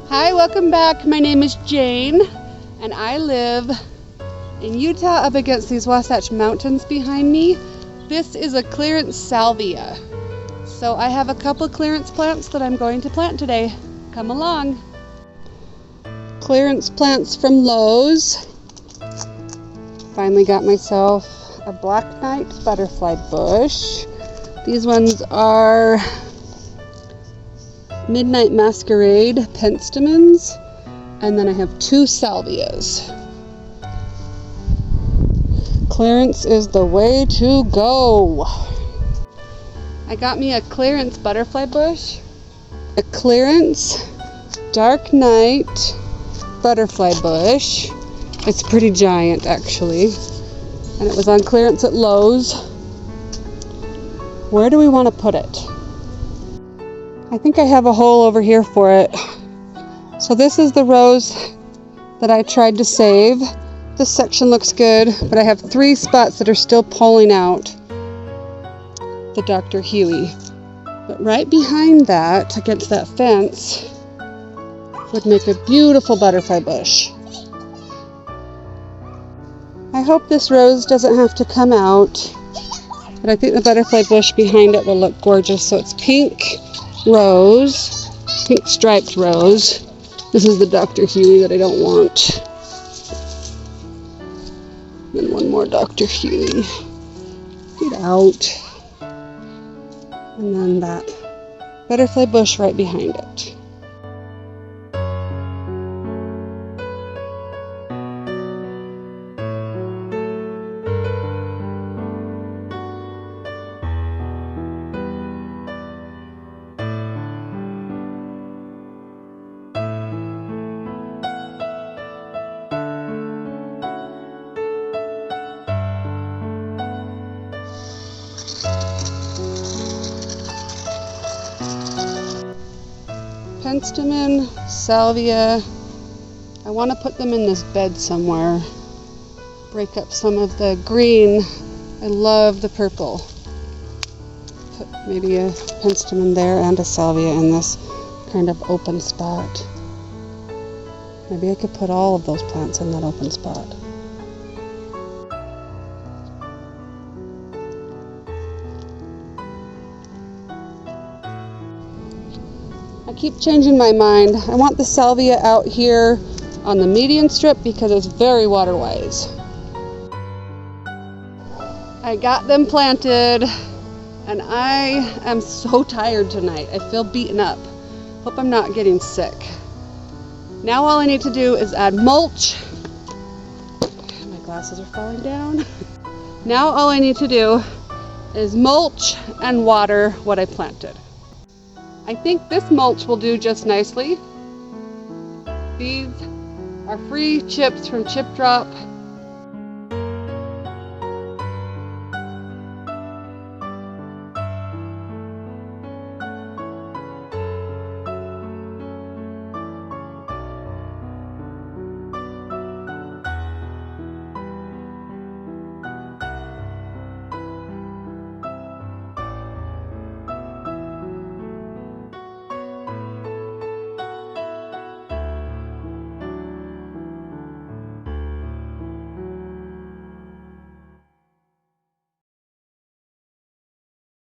Hi, welcome back. My name is Jane and I live in Utah up against these Wasatch Mountains behind me. This is a clearance salvia. So I have a couple clearance plants that I'm going to plant today. Come along. Clearance plants from Lowe's. Finally got myself a black knight butterfly bush. These ones are Midnight Masquerade penstemons, and then I have two salvias. Clearance is the way to go. I got me a clearance butterfly bush, a clearance dark night butterfly bush. It's pretty giant actually, and it was on clearance at Lowe's. Where do we want to put it? I think I have a hole over here for it. So this is the rose that I tried to save. This section looks good, but I have 3 spots that are still pulling out the Dr. Huey. But right behind that, against that fence, would make a beautiful butterfly bush. I hope this rose doesn't have to come out, but I think the butterfly bush behind it will look gorgeous. So it's pink rose, pink striped rose. This is the Dr. Huey that I don't want. And one more Dr. Huey. Get out. And then that butterfly bush right behind it. Penstemon, salvia. I want to put them in this bed somewhere. Break up some of the green. I love the purple. Put maybe a penstemon there and a salvia in this kind of open spot. Maybe I could put all of those plants in that open spot. I keep changing my mind. I want the salvia out here on the median strip because it's very water-wise. I got them planted and I am so tired tonight. I feel beaten up. Hope I'm not getting sick. Now all I need to do is add mulch. My glasses are falling down. Now all I need to do is mulch and water what I planted. I think this mulch will do just nicely. These are free chips from Chip Drop.